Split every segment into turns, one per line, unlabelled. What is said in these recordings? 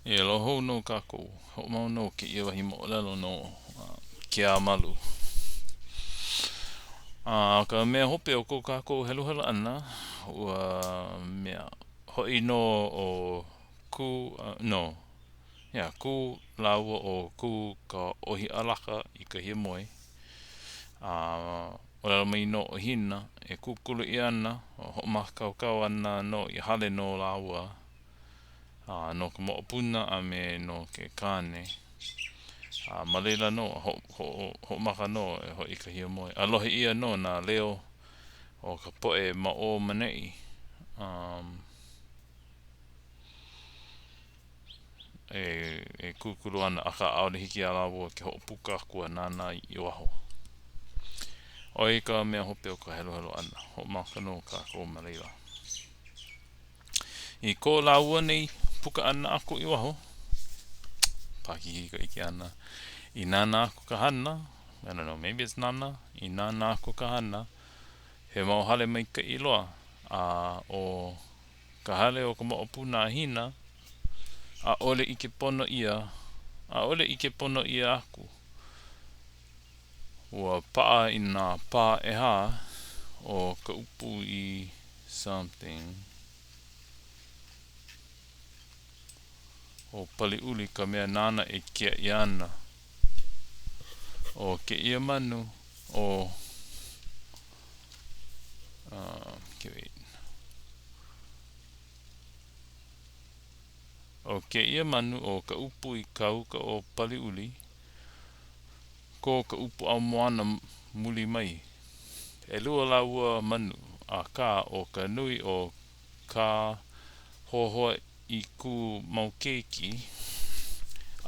E loho no kako, ho mau no ke iwa hi moolelo no Keamalu. Ka mea hope o ko kako helu helu ana, ua mea hoi no o ku, ku laua o ku ka ohi alaka I ka hia moe. O lalo mai no o hina, e kukulu I ana, o ho makaukau ana no I hale no laua, no ka moopuna a me no ke kane. Malela no, ho maka no e ho I ka hia moe. Alohe ia no na leo o ka poe ma o manei. E kukulu ana aka aole hiki ala wo ke ho puka kua nana I waho. Oi ka mea hope o ka helo helo ana. Ho maka no ka ko malela. I ko laua nei puka ana ako I waho. Pakihi ka iki ana. I nana ako ka hana. I don't know, maybe it's nana. I nana ako ka hana. He mau hale mai ka iloa. O ka hale o ka moopuna hina. A ole ike pono ia. A ole ike pono ia aku. Ua paa I nā pā e ha. O ka upu I something. O pali uli ka mea nana e kia I ana. O Keamalu o O Keamalu o ka upu I kauka o pali uli. Ko ka upu au moana muli mai. E lua laua manu a ka o ka nui o ka hohoa I ku mau keiki.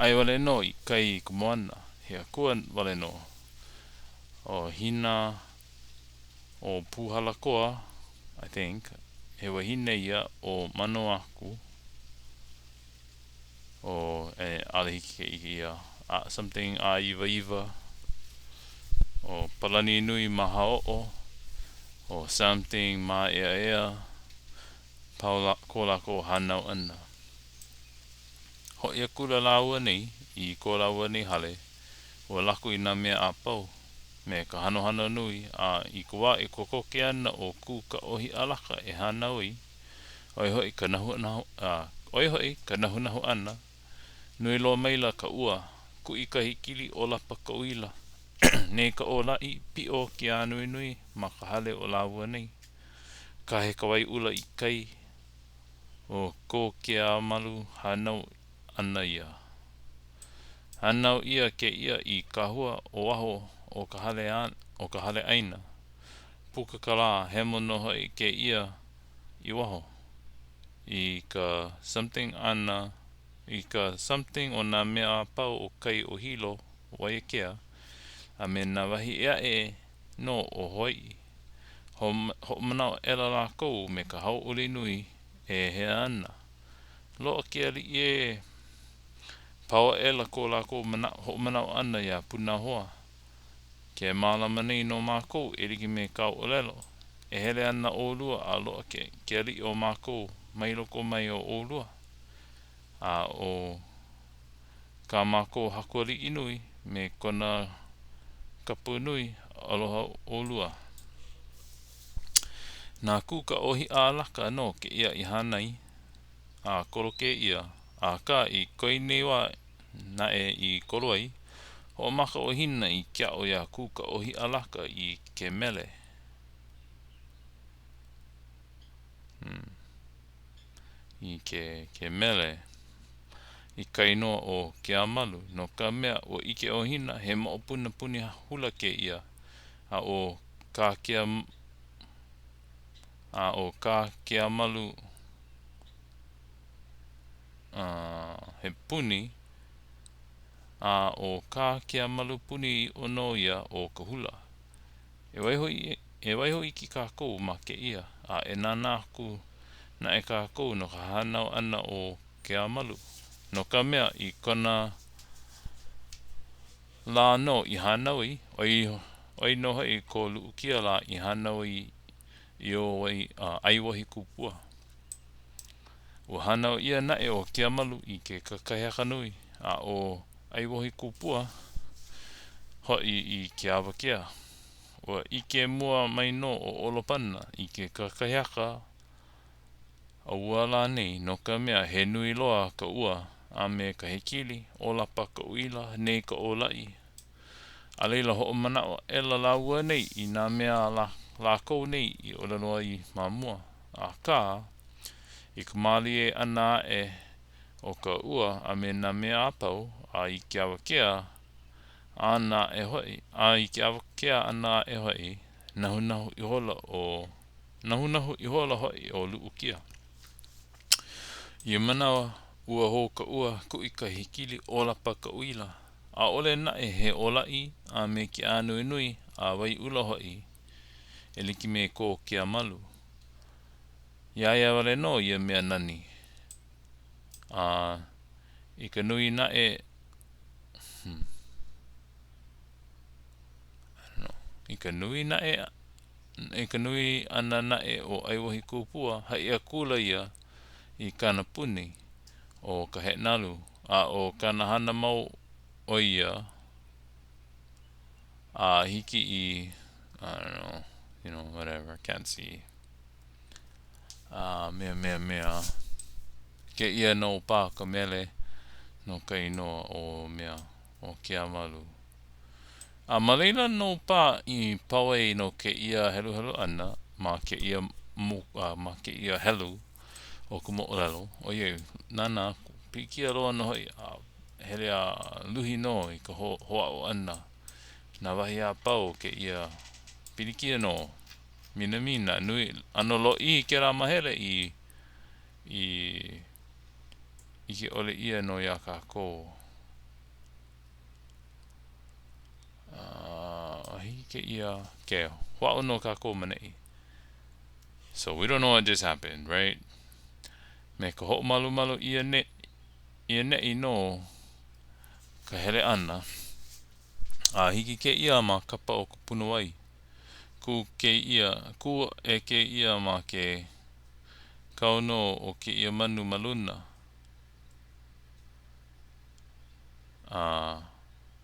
Ai wale no I kai ku moana. Hea kua wale no. O hina o puhala koa, I think. He wahine ia o mano aku. O alehiki ke iki ia. Something a iwa. O palani nui maha o. O something ma ea. Paula ko lako hanau ana. Ho ia kula laua nei. I ko laua nei hale. O lako I nā mea a pau. Me ka hano nui. I kua I kokoke ana o ku ka ohi alaka e hanau I. Oi hoi ka nahu ana. Nui lo maila ka ua. Ku I ka hikili o lapa ka uila. Ne ka o lai pi o ki a nui ma ka hale o laua nei. Ka he kawai ula I kai. O ko Keamalu hanau ana ia. Hanau ia ke ia I kahua o waho o ka hale aina. Puka ka la he mono hoi ke ia I waho. I ka something ana. I ka something o nā mea pau o kai o hilo wai kea. A me nā wahi ea no o hoi. Ho manao ela la kou me ka hau uli nui e hea ana. Loa kia li paua ela ko la kou ho manao ana ia puna hoa. Ke mālama nei no mākou e riki me kau olelo. E hele ana o lua a loa ke li o mākou mai loko mai o lua. A o ka mākou hakua li inui me kona kapu nui aloha o lua. Nā kuka ohi a laka no ke ia I hanai. A koroke ia. A ka I koine wa na I koroai. Ho maka o hina I kia o ia kuka ohi a laka I ke mele. I ke mele. I kaino o Keamalu. No ka mea o ike o hina he maopuna puni hula ke ia. A o ka Keamalu he puni. A o ka Keamalu puni ono ia o ka hula. E waiho iki ka kou ma ke ia. A e nana aku na e ka kou no ka hanau ana o Keamalu. No ka mea I kona la no I hanau I. Oi no hoi ko Luukia la I hanau I o Aiwohikupua. Ua hana o ia nae o Keamalu I ke kakahiaka nui a o Aiwohikupua hoi I ke awakea. Ua ike mua mai no o Olopana I ke kakahiaka a ua la nei no ka mea he nui loa ka ua a me ka hekili o lapa ka uila nei ka olai. A leila ho o mana o ela la ua nei I nā mea la kou nei I olelohawaii mamua. A ka I ka malie ana e o ka ua a me nā mea apau a I ke awakea ana e hoi a I ke awakea ana e hoi nahu I hola hoi o Luukia. I mana ua ho ka ua ku I ka hikili o lapa ka uila. A ole na e he olai a me ki a nui nui a wai ula hoi e liki me ko Keamalu. Ia wale no ia mea nani. I ka nui na e I ka nui na e I ka nui ana na e o Aiwohikupua hai a kula ia I kana puni o ka hetnalu a o kana hana mau o ia a hiki I I don't know, you know, whatever, can't see. Mea. Ke ia no pa ka mele no ka inoa o mea o Keamalu. A maleila no pa I pawe no ke ia helu ana ma ke ia ma ke ia helu o ka moolelo. O ye, nana, pikia roa no hoi hele a luhi no I ka hoa o ana. Na wahi a pau ke ia pilikia no mina nui anolo I ke la mahele I ke ole ia no ia kako. Hi ke ia ke hoa no kako manei. So we don't know what just happened, right? Me ka ho malu ia ne no ka hele ana. Hiki ke ia ma kapa o ka punawai. Ku e ke ia ma ke kauno o ke ia manu maluna.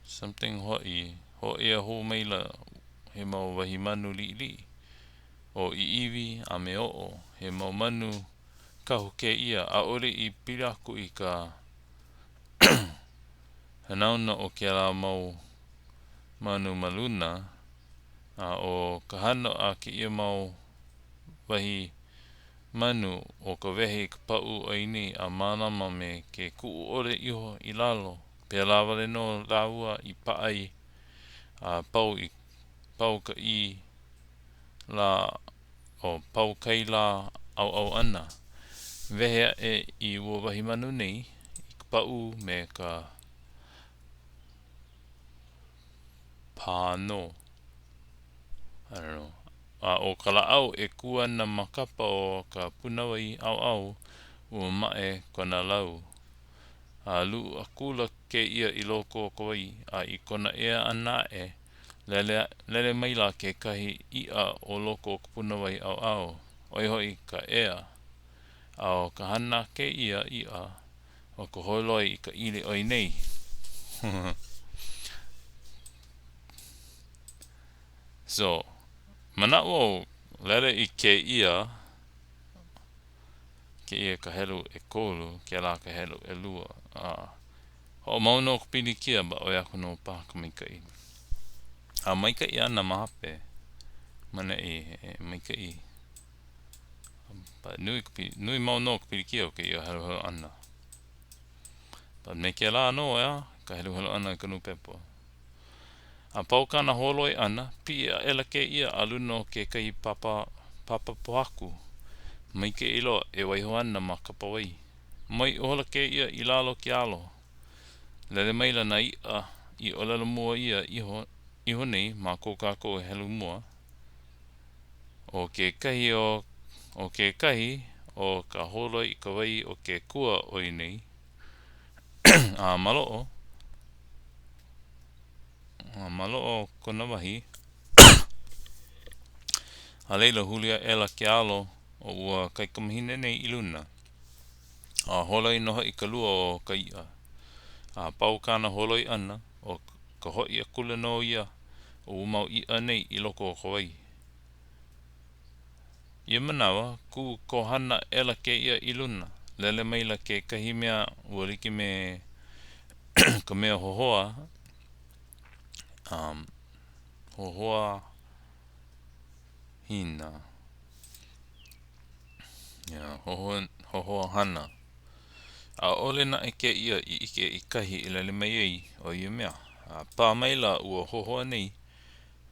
Something ho ia ho meila he mau wahi manu li o Iiwi a me o he mau manu kahu ke ia a ore I piraku I ka hanauna o ke la mau manu maluna o ka hano a ke ia mau wahi manu o ka wehe ka pau o ini a manama me ke kuu ore iho I lalo pe la wale no laua I paai pau ka I la o pau kai la au ana wehe I ua wahi manu nei I ka pau me ka pāno I don't know o ka laau e kuana makapa o ka punawai au ua mae kona lau lu akula ke ia I loko o kawai I kona ea ana e lele maila ke kahi ia o loko o ka punawai au oi hoi ka ea o ka hana ke ia o ka holoi I ka ile oi nei so mana o lele I ke ia ka helu e kolu ke la ka helu e lua o mauno ka pilikia ba o yaku no pa ka maikai maikai ana mahape mana maikai but nui mauno ka pilikia o ke ia helu ana but me ke la no ka helu ana ka nupepo pau kana holoi ana pi ela ke ia aluno ke kai papa pohaku mai ke ilo e waiho ana ma kapawai mai ola ke ia I lalo ke alo lele maila na I olelo mua ia iho nei ma kokako e helu mua o ke kahi o ka holoi I ka wai o ke kua oi nei malo kona wahi a leila hulia ela ke alo o ua kai kamahine nei I luna A holoi noho I ka lua o ka ia. A pau kana holoi ana o ka hoi a kula no ia o umau ia nei I loko o Hawaii. Ia manawa, ku kohana ela ke ia I luna. Lele maila ke kahi mea ua like me ka mea hohoa. Hohoa hina. Hohoa hana. A ole na ke ia I ike I kahi I lele mai ei o ia mea. A pā maila ua hohoa nei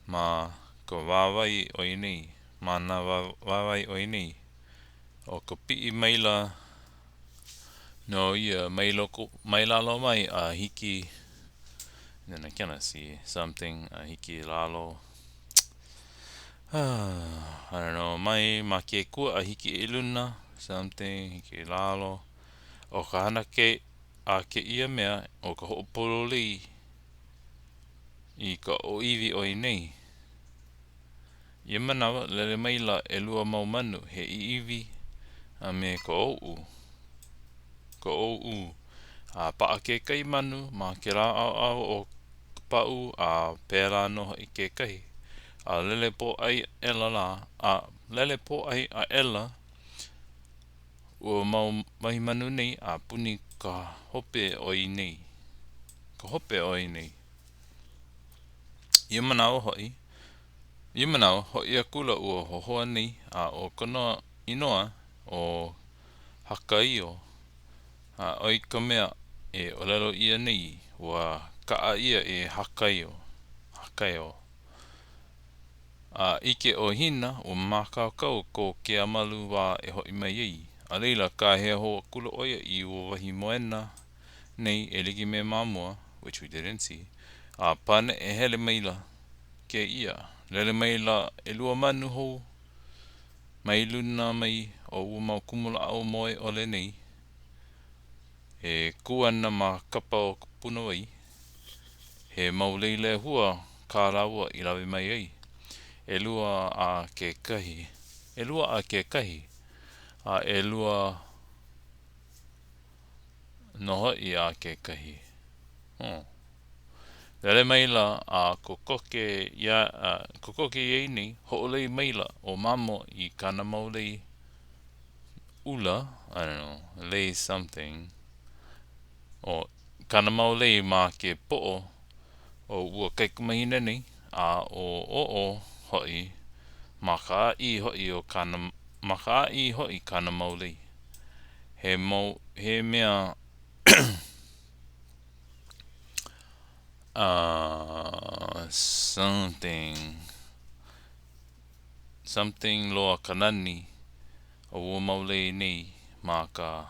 ma ka wāwai o I nei. Ma na wāwai o I nei. O ka pii maila no ia maila lo mai a hiki. Then I cannot see something a hiki lalo. I don't know. Mai ma ke kua a hiki I luna. Something hiki lalo. O ka hana ke a ke ia mea o ka ho'opololi I ka o Iiwi o I nei. Ia manawa lele maila e lua mau manu he Iiwi a me ka ou. Ka ou a paa ke kai manu ma ke rā au o ka pau a pēra noho I ke kai. A lele po ai ela la. A lele po ai a ela ua mau mahi manu nei a puni ka hope o I nei. Ka hope o I nei. Ia manawa hoi. Ia manawa hoi a kula ua hohoa nei a o konoa inoa o Hakaio. A oi ka mea e olelo ia nei ua kaa ia e Hakaio. Hakaio. A ike o hina o makakau ko Keamalu wā e hoi mai ei. A leila ka hea hoa kula oia I ua wahi moena nei e ligi me mamua, which we didn't see. A pane e hele maila ke ia. Lele maila e lua manu hou. Mai luna mai o ua mau kumula au moe ole nei. E kuana ma kapa o puna wai. He mau leile hua ka raua I lawe mai ei. E lua a ke kahi. E lua a ke kahi. A e lua noho I a ke kahi. Lele maila a kokoke iei nei ho'olei maila o mamo I kana maulei ula. I don't know. Lei something. O kana maulei ma ke po'o o ua kaikumahina nei. A o hoi maka I hoi o kana maka I hoi kana maulei. He mea something loa kanani o ua maulei nei ma ka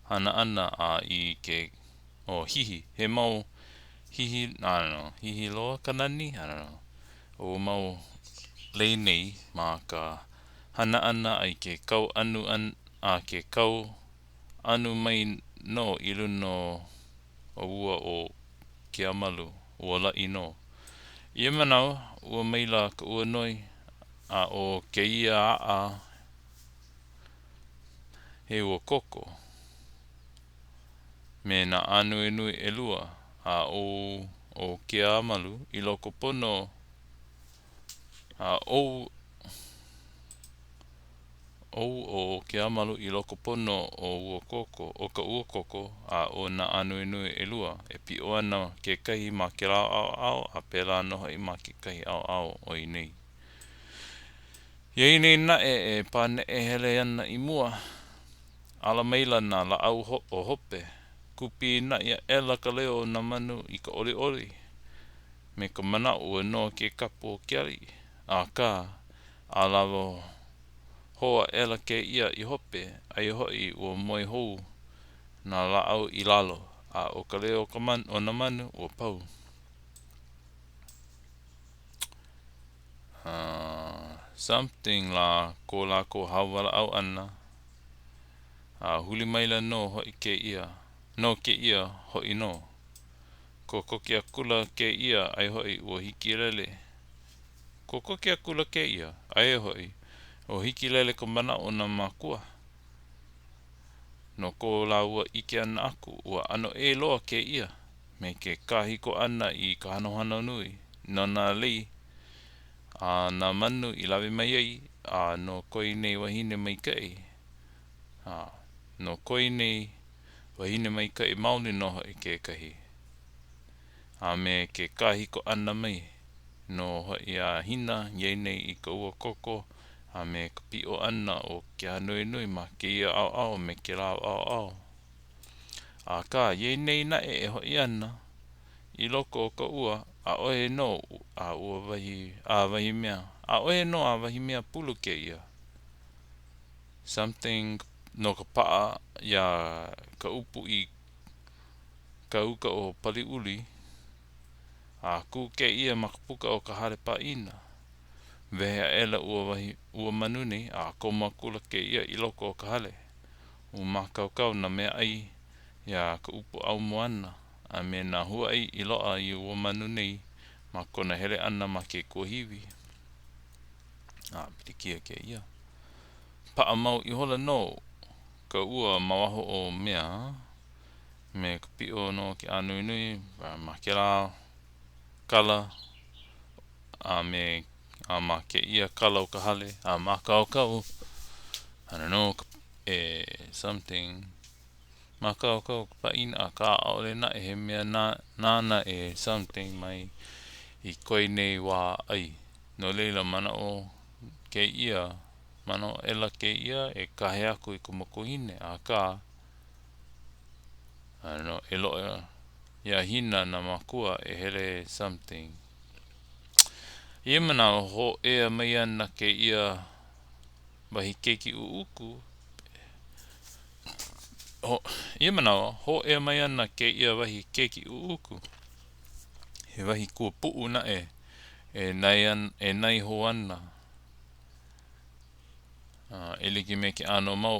hana ana a I ke o hihi. He mau hihi, I don't know, hihi loa kanani, I don't know. O mau lei nei ma ka hana ana ai ke kau anu a ke kau anu mai no I luno o ua o Keamalu ua lai no. Ia manawa ua maila ka ua noi a o ke ia a he ua koko. Me na anu nui e lua a o Keamalu I loko pono a o Keamalu I loko pono o ua koko o ka ua koko a o na anu nui e lua e pio ana ke kahi ma ke rā au a pēlā noho I ma ke kahi au o I nei. Iei nei nae e pane e hele ana I mua ala maila na la au o hope kupi na ia ela ka leo na manu I ka oli me ka mana ua no ke kapo kiari a ka a lawo hoa ela ke ia I hope ai hoi ua moe hou na la au I lalo a o ka leo o na manu ua pau. Something la ko hawala au ana a huli maila no hoi ke ia no ke ia hoi no ko koke a kula ke ia ai hoi ua hiki lele ko koke a kula ke ia ai hoi o hiki lele ka mana o na makua no ko la ua ike ana aku ua ano e loa ke ia me ke kahiko ana I ka hanohano nui no nā lei nā manu I lawe mai ai no koi nei wahine mai kai no koi nei wahine mai kai mauni noho I ke kahi me ke kahiko ana mai no hoi a hina yei nei I ka ua koko me ka pio ana o ke hanui nui ma ke ia au au me ke lau au au ka yei nei na e hoi ana I loko o ka ua oe no ua wahi mea oe no wahi mea pulu ke ia something no ka paa ya ka upu I ka uka o pali uli ku ke ia makapuka o ka hare pa ina Vehe ela ua manuni komakula ke ia I loko o ka hale makaukau na mea ai ya ka upu au moana me na hua ai I loa I ua manuni ma kona hele ana ma ke kuahiwi pitikia ke ia paa mau I hola no ka ua mawaho o mea me ka pio no ke anui nui ma ke la kala me ma ke ia kala o ka hale ma kaukau I don't know something ma kaukau pa ina ka aole na he mea nana something mai I koi nei wā ai no leila mana o ke ia mana o ela ke ia kahe aku I kumakuhine ka I don't know loa ia hina na makua hele something ia mana ho mai ana ke ia wahi keiki uuku ia mana ho mai ana ke ia wahi keiki uuku he wahi kua puu na nai ho ana liki me ke ano mau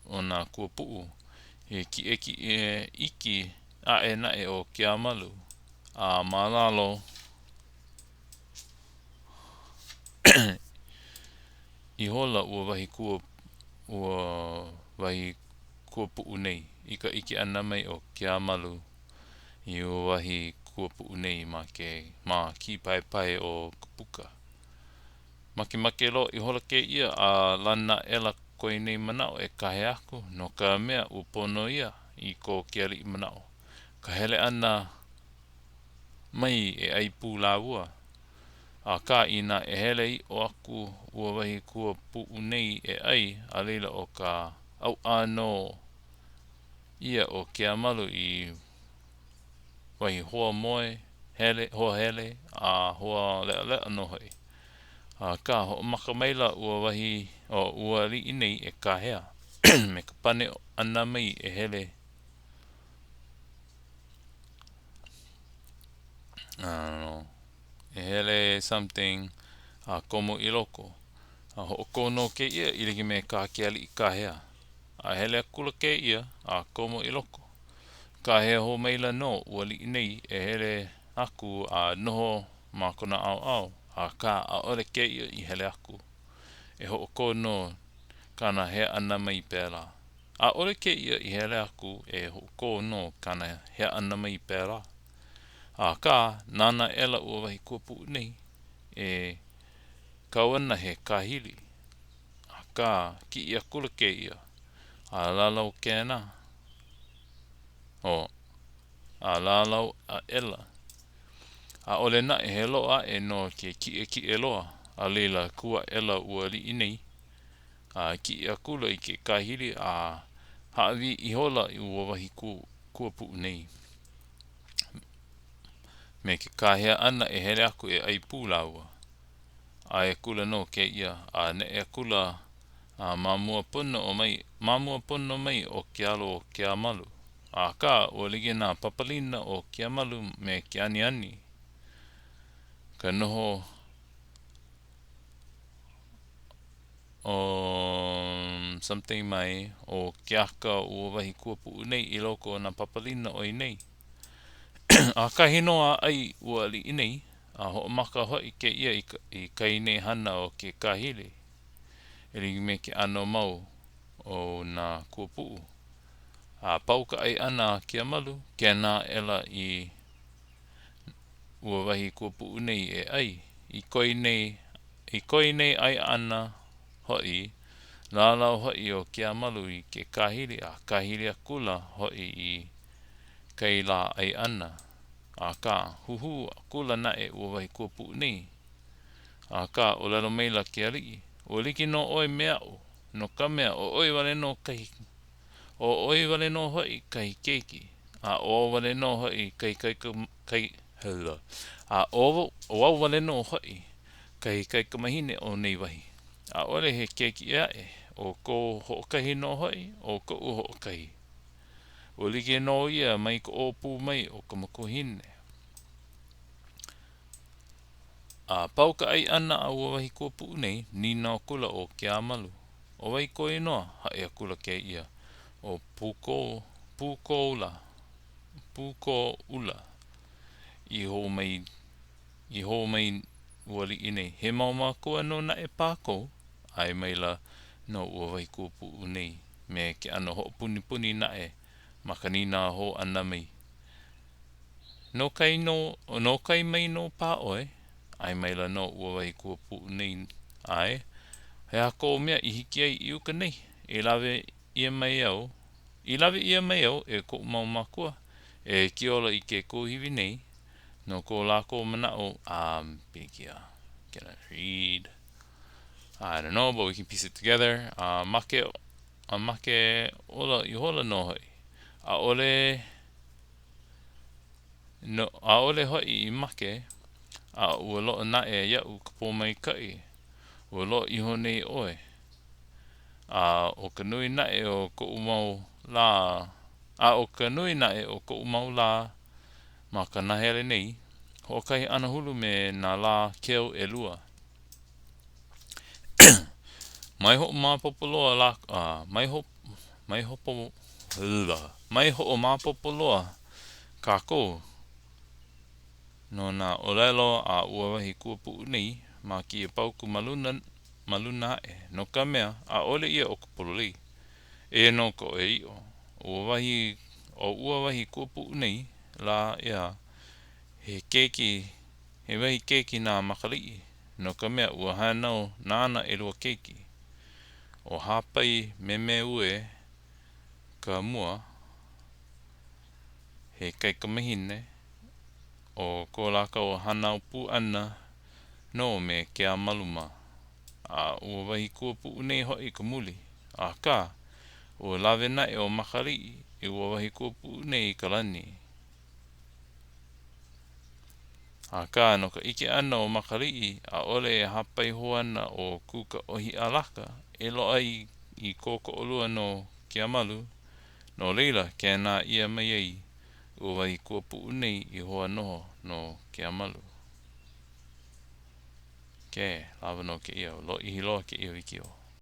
o nā kua puu ki iki na o Keamalu malalo I hola ua wahi kua puu nei I ka iki ana mai o Keamalu I ua wahi kua puu nei ma ki pai pai o kupuka make lo I hola ke ia lana ela koi nei manao kahe aku no ka mea ua pono ia I ko ke ali manao ka hele ana mai ai pū la ua ka ina hele I o aku ua wahi kua puu nei ai leila o ka au ano ia o Keamalu I wahi hoa moe hoa hele hoa lea lea no hoi ka ho maka maila ua wahi ua li nei kahea me ka pane ana mai hele hele something komo I loko ho kono ke ia I liki me ka ke ali kahea hele akula ke ia komo I loko kahea ho maila no ua li nei hele aku noho ma kona au ka ole ke ia I hele aku ho kono kana he ana mai pēla ole ke ia I hele aku ho kono kana he ana mai pēla ka nana ela ua wahi kua puu nei kawana he kahili ka ki ia kula ke ia lalau kena lalau ela ole na he loa no ke ki loa leila kua ela ua li nei ki ia kula I ke kahili haawi I hola I ua wahi kua puu nei me ke kahea ana hele aku ai pū la ua kula no ke ia ne kula mamua pono mai o ke alo o Keamalu ka ua ligi nā papalina o Keamalu me ke ani ka noho something mai o ke aka ua wahi kua puu nei I loko o nā papalina o nei ka hinoa ai ua li nei ho maka hoi ke ia I kai nei hana o ke kahili ligi me ke ano mau o nā kua puu Pauka ai ana Keamalu, kena ela I ua wahi kua puu nei e ai. I koi nei ai ana hoi, lalau hoi o Keamalu I ke kahili, kahili a kula hoi I kai la ai ana. Ka huhu kula na e ua wahi kua puu nei. Ka olelo meila ke alii. O liki no oi mea o, no ka mea o oi wale no kai. O oi wale no hoi kai keiki. O wale no hoi kai hela. O wau wale no hoi kai kamahine o nei wahi. Ole he keiki ea e. O ko ho'okahi no hoi, o ko ho'okahi. O liki no ia mai ko opu mai o ka makuhine. Pauka ai ana a ua wahi kua puu nei, ni no kula o Keamalu. O wai koe noa, hae a kula ke ia. O Pukoula. I ho mai wali inei. He mau makua no na e pākou. Ai maila no ua wahi kua puu nei. Me ke ano ho puni puni na e. Makanina ho ana mai. No kai mai no pā oe. Ai maila no ua wahi kua puu nei. Ai. He ako mea I hiki ai I uka nei. I lawe ia mai au e ko mau makua. E kiola I ke kuhiwi nei. No ko lako manao. Bigia. Can I read? I don't know, but we can piece it together. Make ola I hola no hoi. A ole hoi I make. Ua loa na e iau ka pō mai kai. Ua loa iho nei oe. O ka nui na e o ko umau la. O ka nui na e o ko umau la. Ma ka nahele nei. Hokai ana hulu me na la keo e lua. Mai ho mapopoloa la. Mai ho mapopoloa. Kako. No na olelo a ua wahi kua puu nei. Ma ki e pauku maluna e. No ka mea a ole ia o kupololei. E no ko e I o. Ua wahi kua puu nei. La ea. He wahi keiki nā makalii. No ka mea ua hanau nāna e lua keiki. O hapai me ue ka mua. He kai kamahine. O ko lākau hanau pu ana. No me Keamalu ma. Ua wahi kua puu nei hoi ka muli. Ka. Ua lawe na e o makalii. I ua wahi kua puu nei ka lani. Ka no ka ike ana o makalii. A ole e hapai hoana o kuka ohi alaka. E loa I koko olua no Keamalu. No leila kena ia mai ai. Ua wahi kua puu nei I hoa noho no Keamalu. Lawa no ke ia. Lo ihi loa ke ia wiki o.